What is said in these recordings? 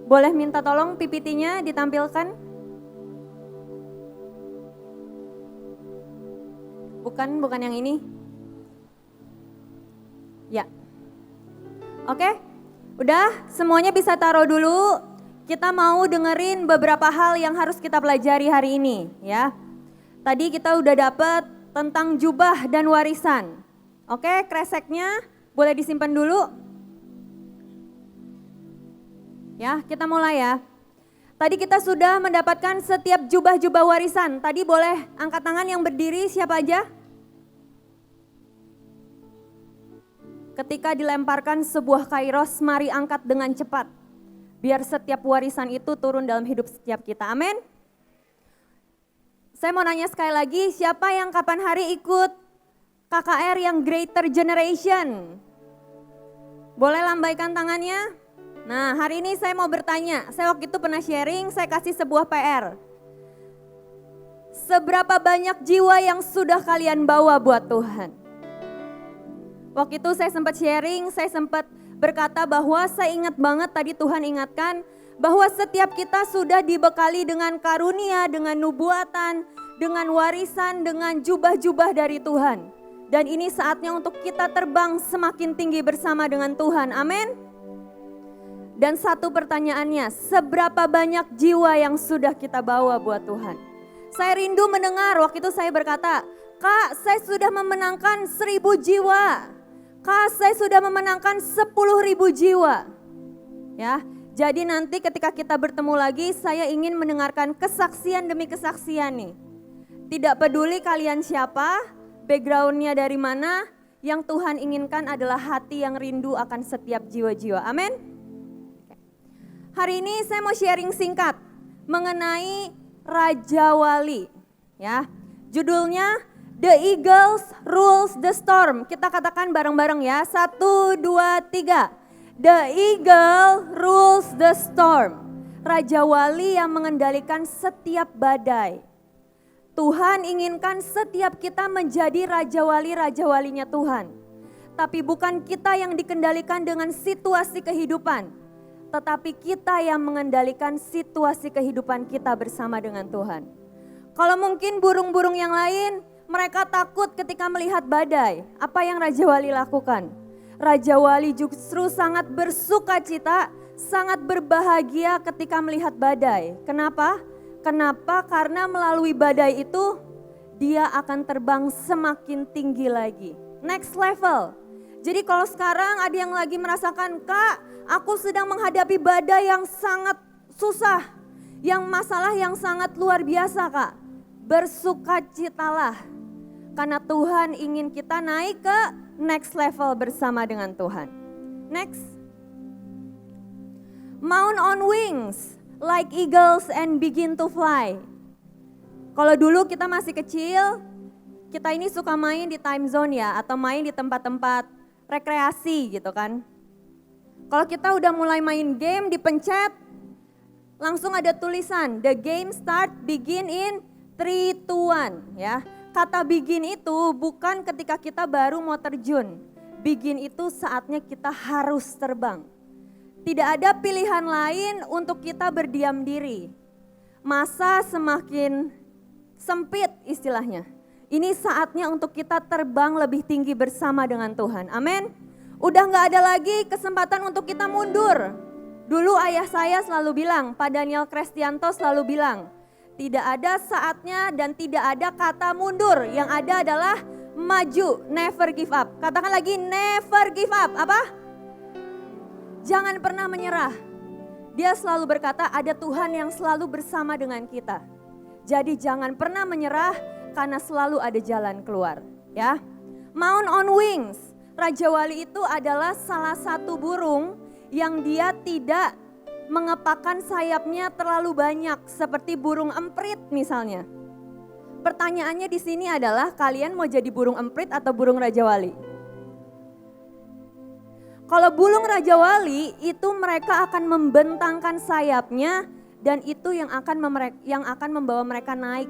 Boleh minta tolong PPT-nya ditampilkan? Bukan yang ini. Ya. Oke, udah semuanya bisa taruh dulu. Kita mau dengerin beberapa hal yang harus kita pelajari hari ini ya. Tadi kita udah dapet tentang jubah dan warisan. Oke, kreseknya boleh disimpan dulu. Ya, kita mulai ya. Tadi kita sudah mendapatkan setiap jubah-jubah warisan. Tadi boleh angkat tangan yang berdiri siapa aja? Ketika dilemparkan sebuah kairos, mari angkat dengan cepat. Biar setiap warisan itu turun dalam hidup setiap kita. Amin. Saya mau nanya sekali lagi, siapa yang kapan hari ikut KKR yang Greater Generation? Boleh lambaikan tangannya? Nah, hari ini saya mau bertanya, saya waktu itu pernah sharing, saya kasih sebuah PR. Seberapa banyak jiwa yang sudah kalian bawa buat Tuhan? Waktu itu saya sempat sharing, saya sempat berkata bahwa saya ingat banget tadi Tuhan ingatkan bahwa setiap kita sudah dibekali dengan karunia, dengan nubuatan, dengan warisan, dengan jubah-jubah dari Tuhan. Dan ini saatnya untuk kita terbang semakin tinggi bersama dengan Tuhan, amin. Dan satu pertanyaannya, seberapa banyak jiwa yang sudah kita bawa buat Tuhan? Saya rindu mendengar, waktu itu saya berkata, Kak, saya sudah memenangkan 1.000 jiwa. Kak, saya sudah memenangkan 10.000 jiwa. Ya, jadi nanti ketika kita bertemu lagi, saya ingin mendengarkan kesaksian demi kesaksian nih. Tidak peduli kalian siapa, backgroundnya dari mana, yang Tuhan inginkan adalah hati yang rindu akan setiap jiwa-jiwa. Amin. Hari ini saya mau sharing singkat mengenai Raja Wali. Ya, judulnya The Eagles Rules the Storm. Kita katakan bareng-bareng ya. 1, 2, 3. The Eagle rules the storm. Raja Wali yang mengendalikan setiap badai. Tuhan inginkan setiap kita menjadi Raja Walinya Tuhan. Tapi bukan kita yang dikendalikan dengan situasi kehidupan. Tetapi kita yang mengendalikan situasi kehidupan kita bersama dengan Tuhan. Kalau mungkin burung-burung yang lain, mereka takut ketika melihat badai. Apa yang Raja Wali lakukan? Raja Wali justru sangat bersuka cita, sangat berbahagia ketika melihat badai. Kenapa? Kenapa? Karena melalui badai itu, dia akan terbang semakin tinggi lagi. Next level. Jadi kalau sekarang ada yang lagi merasakan, Kak, aku sedang menghadapi badai yang sangat susah. Yang masalah yang sangat luar biasa, Kak. Bersukacitalah. Karena Tuhan ingin kita naik ke next level bersama dengan Tuhan. Next. Mount on wings like eagles and begin to fly. Kalau dulu kita masih kecil, kita ini suka main di time zone ya, atau main di tempat-tempat rekreasi gitu kan. Kalau kita udah mulai main game, dipencet, langsung ada tulisan, the game start begin in 3, 2, 1 ya. Kata begin itu bukan ketika kita baru mau terjun. Begin itu saatnya kita harus terbang. Tidak ada pilihan lain untuk kita berdiam diri. Masa semakin sempit istilahnya. Ini saatnya untuk kita terbang lebih tinggi bersama dengan Tuhan. Amin. Udah gak ada lagi kesempatan untuk kita mundur. Dulu ayah saya selalu bilang, Pak Daniel Kristianto selalu bilang, tidak ada saatnya dan tidak ada kata mundur. Yang ada adalah maju, never give up. Katakan lagi, never give up. Apa? Jangan pernah menyerah. Dia selalu berkata, ada Tuhan yang selalu bersama dengan kita. Jadi jangan pernah menyerah karena selalu ada jalan keluar. Ya, Mount on wings. Raja Wali itu adalah salah satu burung yang dia tidak mengepakkan sayapnya terlalu banyak seperti burung emprit misalnya. Pertanyaannya di sini adalah kalian mau jadi burung emprit atau burung Raja Wali? Kalau burung Raja Wali itu mereka akan membentangkan sayapnya dan itu yang akan membawa mereka naik.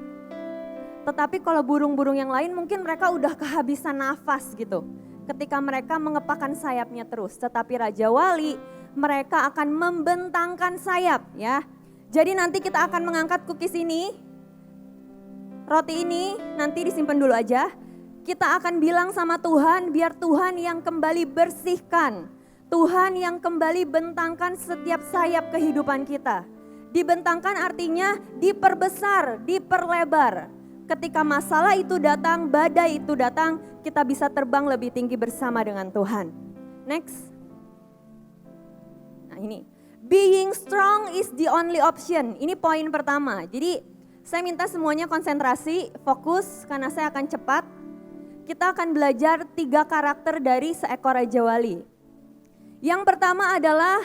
Tetapi kalau burung-burung yang lain mungkin mereka udah kehabisan nafas gitu. Ketika mereka mengepakkan sayapnya terus. Tetapi Raja Wali mereka akan membentangkan sayap ya. Jadi nanti kita akan mengangkat cookies ini, roti ini nanti disimpan dulu aja. Kita akan bilang sama Tuhan, biar Tuhan yang kembali bersihkan. Tuhan yang kembali bentangkan setiap sayap kehidupan kita. Dibentangkan artinya diperbesar, diperlebar. Ketika masalah itu datang, badai itu datang, kita bisa terbang lebih tinggi bersama dengan Tuhan. Next. Nah ini, being strong is the only option. Ini poin pertama. Jadi saya minta semuanya konsentrasi, fokus karena saya akan cepat. Kita akan belajar 3 karakter dari seekor Raja Wali. Yang pertama adalah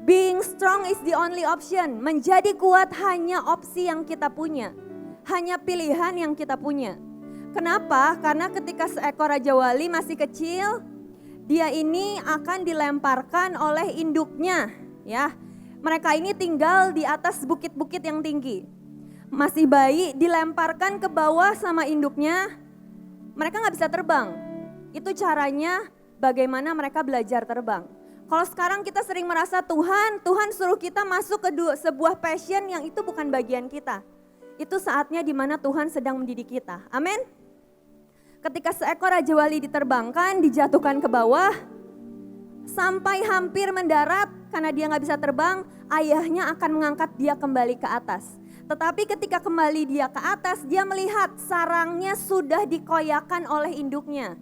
being strong is the only option. Menjadi kuat hanya opsi yang kita punya. Hanya pilihan yang kita punya. Kenapa? Karena ketika seekor Raja Wali masih kecil, dia ini akan dilemparkan oleh induknya. Ya, mereka ini tinggal di atas bukit-bukit yang tinggi. Masih bayi dilemparkan ke bawah sama induknya. Mereka gak bisa terbang. Itu caranya bagaimana mereka belajar terbang. Kalau sekarang kita sering merasa Tuhan suruh kita masuk ke sebuah passion yang itu bukan bagian kita. Itu saatnya dimana Tuhan sedang mendidik kita. Amin. Ketika seekor Raja Wali diterbangkan, dijatuhkan ke bawah, sampai hampir mendarat karena dia gak bisa terbang, ayahnya akan mengangkat dia kembali ke atas. Tetapi ketika kembali dia ke atas, dia melihat sarangnya sudah dikoyakan oleh induknya.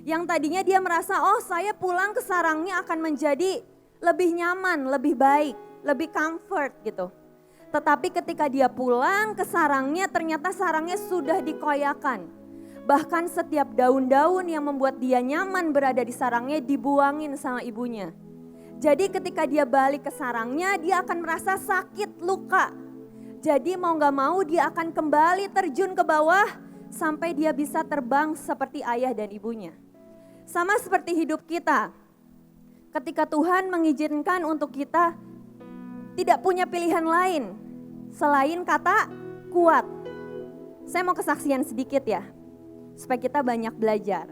Yang tadinya dia merasa, oh saya pulang ke sarangnya akan menjadi lebih nyaman, lebih baik, lebih comfort gitu. Tetapi ketika dia pulang ke sarangnya, ternyata sarangnya sudah dikoyakan. Bahkan setiap daun-daun yang membuat dia nyaman berada di sarangnya dibuangin sama ibunya. Jadi ketika dia balik ke sarangnya, dia akan merasa sakit, luka. Jadi mau gak mau dia akan kembali terjun ke bawah sampai dia bisa terbang seperti ayah dan ibunya. Sama seperti hidup kita. Ketika Tuhan mengizinkan untuk kita tidak punya pilihan lain selain kata kuat. Saya mau kesaksian sedikit ya, supaya kita banyak belajar.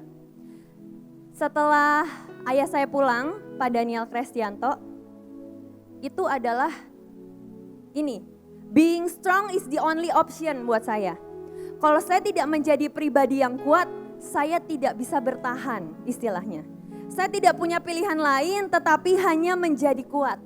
Setelah ayah saya pulang, Pak Daniel Krestianto, itu adalah ini. Being strong is the only option buat saya. Kalau saya tidak menjadi pribadi yang kuat, saya tidak bisa bertahan istilahnya. Saya tidak punya pilihan lain tetapi hanya menjadi kuat.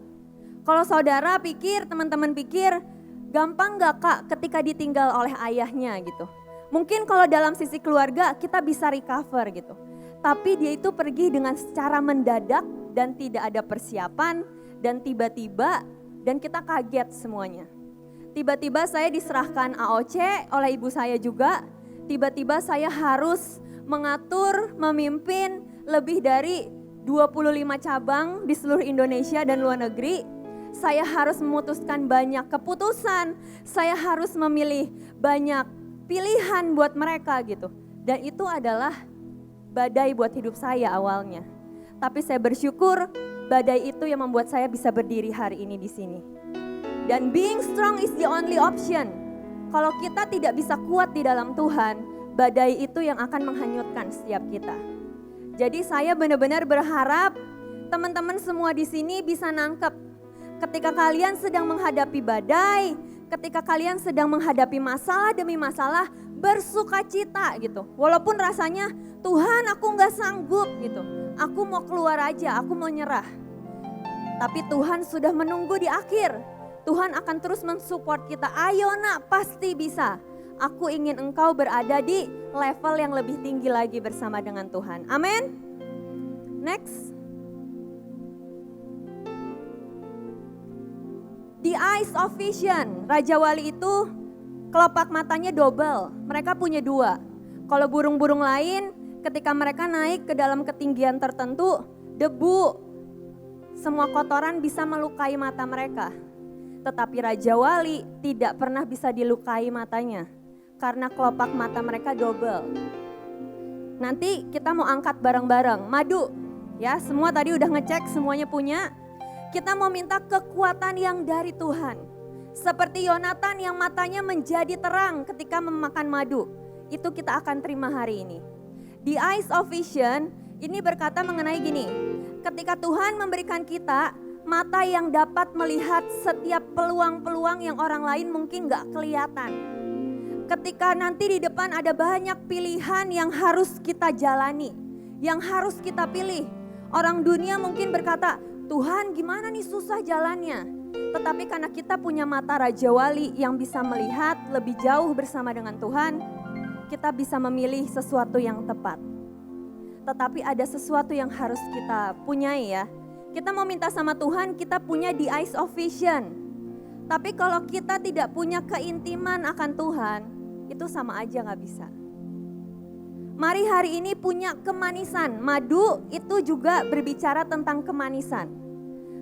Kalau saudara pikir, teman-teman pikir, gampang gak Kak ketika ditinggal oleh ayahnya gitu. Mungkin kalau dalam sisi keluarga kita bisa recover gitu. Tapi dia itu pergi dengan secara mendadak dan tidak ada persiapan dan tiba-tiba dan kita kaget semuanya. Tiba-tiba saya diserahkan AOC oleh ibu saya juga. Tiba-tiba saya harus mengatur, memimpin lebih dari 25 cabang di seluruh Indonesia dan luar negeri. Saya harus memutuskan banyak keputusan. Saya harus memilih banyak pilihan buat mereka gitu. Dan itu adalah badai buat hidup saya awalnya. Tapi saya bersyukur badai itu yang membuat saya bisa berdiri hari ini di sini. Dan being strong is the only option. Kalau kita tidak bisa kuat di dalam Tuhan, badai itu yang akan menghanyutkan setiap kita. Jadi saya benar-benar berharap teman-teman semua di sini bisa nangkep. Ketika kalian sedang menghadapi badai, ketika kalian sedang menghadapi masalah demi masalah, bersukacita gitu. Walaupun rasanya, Tuhan aku gak sanggup gitu. Aku mau keluar aja, aku mau nyerah. Tapi Tuhan sudah menunggu di akhir. Tuhan akan terus mensupport kita. Ayo nak, pasti bisa. Aku ingin engkau berada di level yang lebih tinggi lagi bersama dengan Tuhan. Amin. Next. The eyes of vision. Raja Wali itu kelopak matanya double. Mereka punya 2. Kalau burung-burung lain ketika mereka naik ke dalam ketinggian tertentu, debu, semua kotoran bisa melukai mata mereka. Tetapi Raja Wali tidak pernah bisa dilukai matanya karena kelopak mata mereka double. Nanti kita mau angkat bareng-bareng madu ya, semua tadi udah ngecek semuanya punya. Kita mau minta kekuatan yang dari Tuhan. Seperti Yonatan yang matanya menjadi terang ketika memakan madu. Itu kita akan terima hari ini. The eyes of vision ini berkata mengenai gini. Ketika Tuhan memberikan kita Mata yang dapat melihat setiap peluang-peluang yang orang lain mungkin gak kelihatan. Ketika nanti di depan ada banyak pilihan yang harus kita jalani, yang harus kita pilih. Orang dunia mungkin berkata, Tuhan gimana nih susah jalannya. Tetapi karena kita punya mata Raja Wali yang bisa melihat lebih jauh bersama dengan Tuhan, kita bisa memilih sesuatu yang tepat. Tetapi ada sesuatu yang harus kita punyai ya. Kita mau minta sama Tuhan, kita punya the eyes of vision. Tapi kalau kita tidak punya keintiman akan Tuhan, itu sama aja gak bisa. Mari hari ini punya kemanisan. Madu itu juga berbicara tentang kemanisan.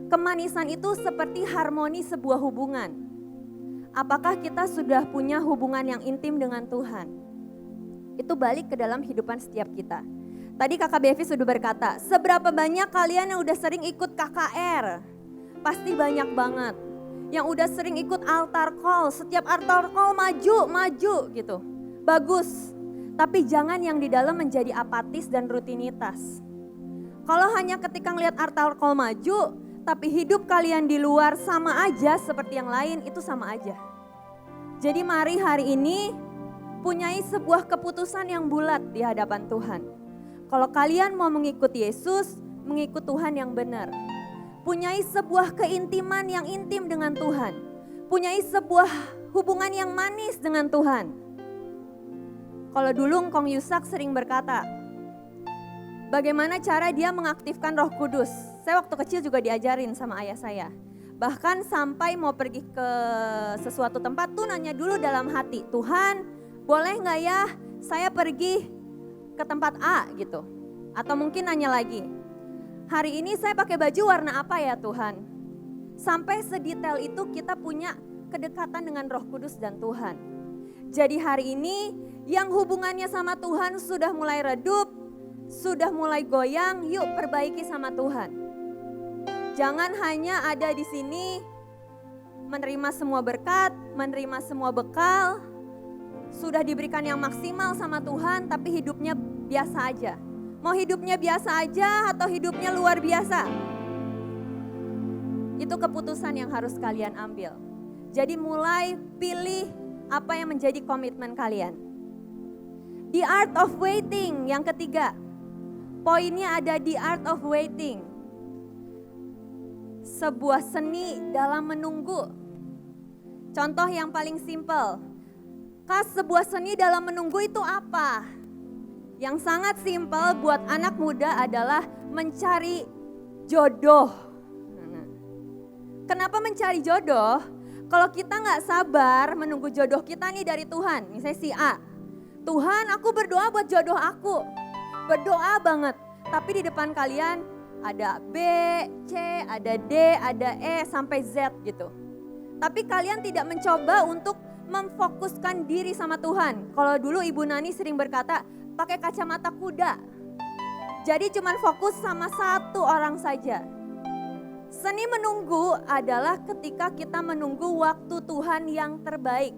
Kemanisan itu seperti harmoni sebuah hubungan. Apakah kita sudah punya hubungan yang intim dengan Tuhan? Itu balik ke dalam kehidupan setiap kita. Tadi Kakak Bevi sudah berkata, seberapa banyak kalian yang udah sering ikut KKR? Pasti banyak banget. Yang udah sering ikut altar call, setiap altar call maju gitu. Bagus, tapi jangan yang di dalam menjadi apatis dan rutinitas. Kalau hanya ketika ngelihat altar call maju, tapi hidup kalian di luar sama aja seperti yang lain, itu sama aja. Jadi mari hari ini punyai sebuah keputusan yang bulat di hadapan Tuhan. Kalau kalian mau mengikuti Yesus, mengikut Tuhan yang benar. Punyai sebuah keintiman yang intim dengan Tuhan. Punyai sebuah hubungan yang manis dengan Tuhan. Kalau dulu Ngkong Yusak sering berkata, bagaimana cara dia mengaktifkan Roh Kudus. Saya waktu kecil juga diajarin sama ayah saya. Bahkan sampai mau pergi ke sesuatu tempat tuh nanya dulu dalam hati, Tuhan boleh gak ya saya pergi ke tempat A gitu. Atau mungkin nanya lagi, hari ini saya pakai baju warna apa ya Tuhan? Sampai sedetail itu kita punya kedekatan dengan Roh Kudus dan Tuhan. Jadi hari ini yang hubungannya sama Tuhan sudah mulai redup, sudah mulai goyang, yuk perbaiki sama Tuhan. Jangan hanya ada di sini menerima semua berkat, menerima semua bekal, sudah diberikan yang maksimal sama Tuhan tapi hidupnya biasa aja. Mau hidupnya biasa aja atau hidupnya luar biasa? Itu keputusan yang harus kalian ambil. Jadi mulai pilih apa yang menjadi komitmen kalian. The art of waiting yang ketiga. Poinnya ada the art of waiting. Sebuah seni dalam menunggu. Contoh yang paling simpel. Sebuah seni dalam menunggu itu apa? Yang sangat simpel buat anak muda adalah mencari jodoh. Kenapa mencari jodoh? Kalau kita gak sabar menunggu jodoh kita nih dari Tuhan. Misalnya si A, Tuhan aku berdoa buat jodoh aku. Berdoa banget. Tapi di depan kalian ada B, C, ada D, ada E, sampai Z gitu. Tapi kalian tidak mencoba untuk memfokuskan diri sama Tuhan. Kalau dulu Ibu Nani sering berkata, pakai kacamata kuda. Jadi cuman fokus sama satu orang saja. Seni menunggu adalah ketika kita menunggu waktu Tuhan yang terbaik.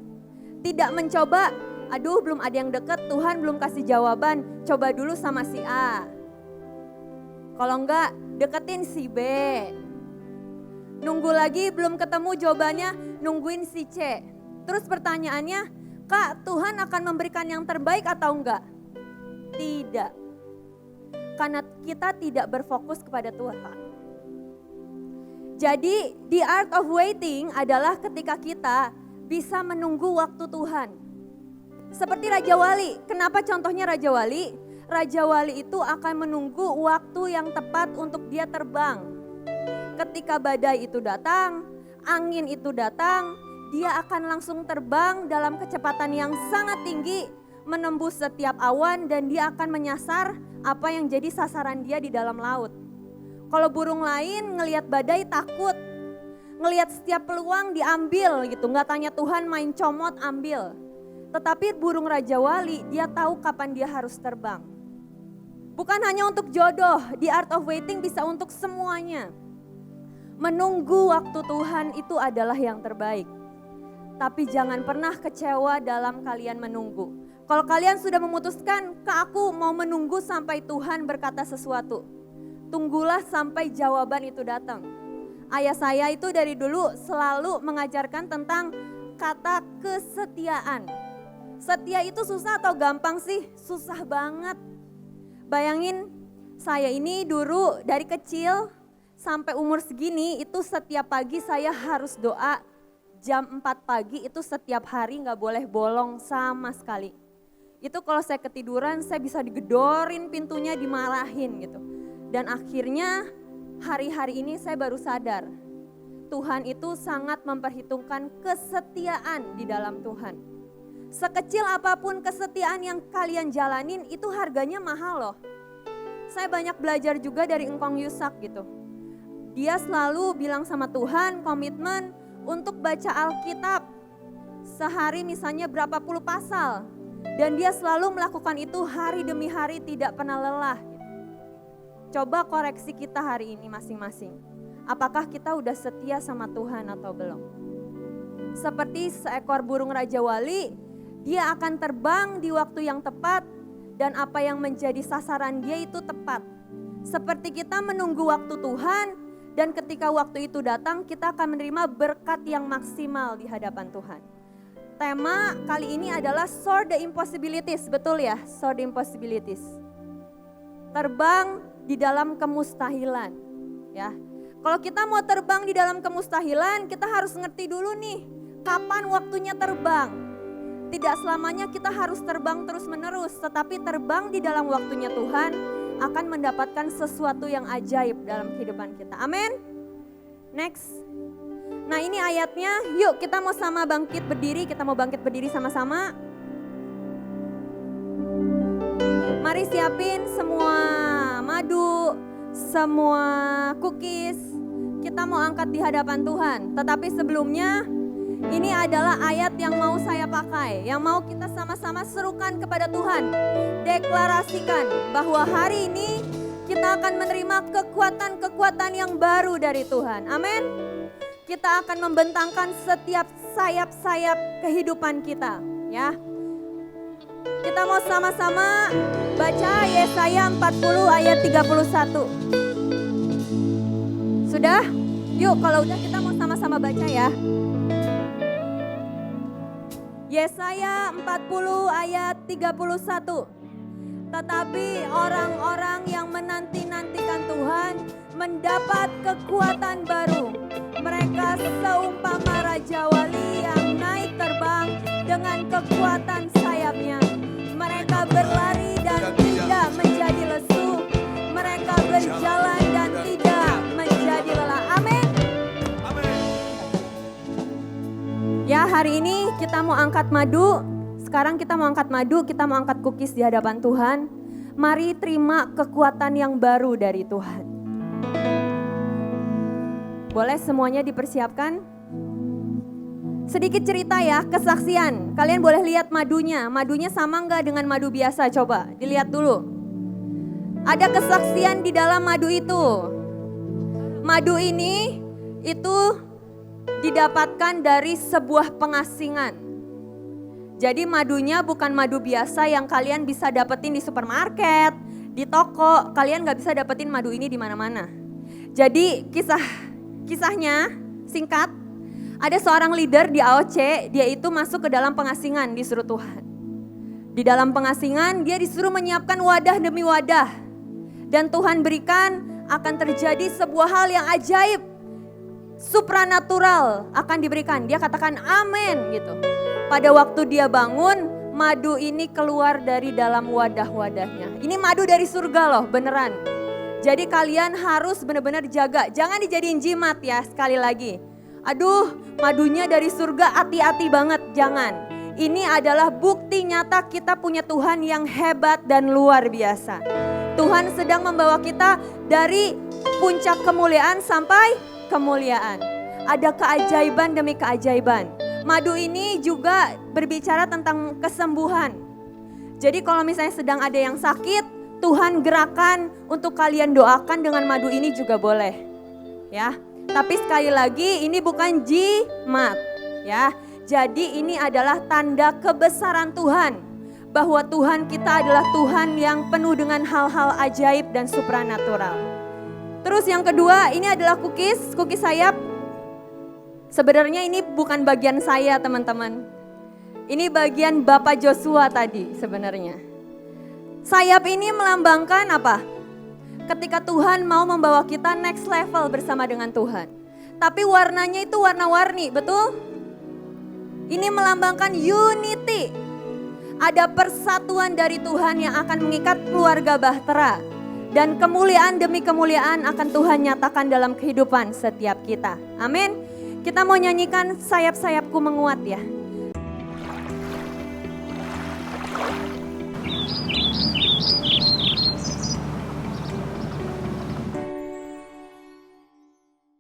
Tidak mencoba, aduh belum ada yang deket, Tuhan belum kasih jawaban, coba dulu sama si A. Kalau enggak, deketin si B. Nunggu lagi belum ketemu jawabannya, nungguin si C. Terus pertanyaannya, Kak, Tuhan akan memberikan yang terbaik atau enggak? Tidak. Karena kita tidak berfokus kepada Tuhan. Jadi, the art of waiting adalah ketika kita bisa menunggu waktu Tuhan. Seperti Raja Wali. Kenapa contohnya Raja Wali? Raja Wali itu akan menunggu waktu yang tepat untuk dia terbang. Ketika badai itu datang, angin itu datang, dia akan langsung terbang dalam kecepatan yang sangat tinggi, menembus setiap awan dan dia akan menyasar apa yang jadi sasaran dia di dalam laut. Kalau burung lain ngelihat badai takut, ngelihat setiap peluang diambil gitu, nggak tanya Tuhan main comot ambil. Tetapi burung Raja Wali dia tahu kapan dia harus terbang. Bukan hanya untuk jodoh, the art of waiting bisa untuk semuanya. Menunggu waktu Tuhan itu adalah yang terbaik. Tapi jangan pernah kecewa dalam kalian menunggu. Kalau kalian sudah memutuskan, Kak aku mau menunggu sampai Tuhan berkata sesuatu. Tunggulah sampai jawaban itu datang. Ayah saya itu dari dulu selalu mengajarkan tentang kata kesetiaan. Setia itu susah atau gampang sih? Susah banget. Bayangin saya ini dulu dari kecil sampai umur segini itu setiap pagi saya harus doa jam 4 pagi itu setiap hari gak boleh bolong sama sekali. Itu kalau saya ketiduran saya bisa digedorin pintunya, dimarahin gitu. Dan akhirnya hari-hari ini saya baru sadar Tuhan itu sangat memperhitungkan kesetiaan di dalam Tuhan. Sekecil apapun kesetiaan yang kalian jalanin itu harganya mahal loh. Saya banyak belajar juga dari Engkong Yusak gitu. Dia selalu bilang sama Tuhan komitmen untuk baca Alkitab sehari misalnya berapa puluh pasal. Dan dia selalu melakukan itu hari demi hari tidak pernah lelah. Coba koreksi kita hari ini masing-masing. Apakah kita udah setia sama Tuhan atau belum? Seperti seekor burung Raja Wali, dia akan terbang di waktu yang tepat dan apa yang menjadi sasaran dia itu tepat. Seperti kita menunggu waktu Tuhan dan ketika waktu itu datang kita akan menerima berkat yang maksimal di hadapan Tuhan. Tema kali ini adalah Soar the Impossibilities, betul ya? Soar the Impossibilities. Terbang di dalam kemustahilan, ya. Kalau kita mau terbang di dalam kemustahilan, kita harus ngerti dulu nih, kapan waktunya terbang. Tidak selamanya kita harus terbang terus-menerus, tetapi terbang di dalam waktunya Tuhan akan mendapatkan sesuatu yang ajaib dalam kehidupan kita. Amin. Next. Nah ini ayatnya, yuk kita mau sama bangkit berdiri, kita mau bangkit berdiri sama-sama. Mari siapin semua madu, semua cookies, kita mau angkat di hadapan Tuhan. Tetapi sebelumnya, ini adalah ayat yang mau saya pakai, yang mau kita sama-sama serukan kepada Tuhan. Deklarasikan bahwa hari ini kita akan menerima kekuatan-kekuatan yang baru dari Tuhan. Amin. Kita akan membentangkan setiap sayap-sayap kehidupan kita, ya. Kita mau sama-sama baca Yesaya 40 ayat 31. Sudah? Yuk kalau udah kita mau sama-sama baca ya. Yesaya 40 ayat 31. Tetapi orang-orang yang menanti-nantikan Tuhan mendapat kekuatan baru. Mereka seumpama Raja Wali yang naik terbang dengan kekuatan sayapnya. Mereka berlari dan tidak menjadi lesu. Mereka berjalan dan tidak menjadi lelah. Amin. Ya, hari ini kita mau angkat madu. Sekarang kita mau angkat madu, kita mau angkat cookies di hadapan Tuhan. Mari terima kekuatan yang baru dari Tuhan. Boleh semuanya dipersiapkan? Sedikit cerita ya, kesaksian. Kalian boleh lihat madunya. Madunya sama enggak dengan madu biasa? Coba dilihat dulu. Ada kesaksian di dalam madu itu. Madu ini itu didapatkan dari sebuah pengasingan. Jadi madunya bukan madu biasa yang kalian bisa dapetin di supermarket, di toko. Kalian gak bisa dapetin madu ini di mana-mana. Jadi kisahnya singkat. Ada seorang leader di AOC, dia itu masuk ke dalam pengasingan disuruh Tuhan. Di dalam pengasingan dia disuruh menyiapkan wadah demi wadah. Dan Tuhan berikan akan terjadi sebuah hal yang ajaib. Supranatural akan diberikan. Dia katakan amin gitu. Pada waktu dia bangun, madu ini keluar dari dalam wadah-wadahnya. Ini madu dari surga loh, beneran. Jadi kalian harus benar-benar jaga. Jangan dijadiin jimat ya, sekali lagi. Aduh, madunya dari surga, hati-hati banget, jangan. Ini adalah bukti nyata kita punya Tuhan yang hebat dan luar biasa. Tuhan sedang membawa kita dari puncak kemuliaan sampai kemuliaan. Ada keajaiban demi keajaiban. Madu ini juga berbicara tentang kesembuhan. Jadi kalau misalnya sedang ada yang sakit, Tuhan gerakan untuk kalian doakan dengan madu ini juga boleh. Ya. Tapi sekali lagi ini bukan jimat, ya. Jadi ini adalah tanda kebesaran Tuhan. Bahwa Tuhan kita adalah Tuhan yang penuh dengan hal-hal ajaib dan supranatural. Terus yang kedua, ini adalah cookies sayap. Sebenarnya ini bukan bagian saya teman-teman. Ini bagian Bapak Joshua tadi sebenarnya. Sayap ini melambangkan apa? Ketika Tuhan mau membawa kita next level bersama dengan Tuhan. Tapi warnanya itu warna-warni, betul? Ini melambangkan unity. Ada persatuan dari Tuhan yang akan mengikat keluarga Bahtera. Dan kemuliaan demi kemuliaan akan Tuhan nyatakan dalam kehidupan setiap kita. Amin. Kita mau nyanyikan sayap-sayapku menguat ya.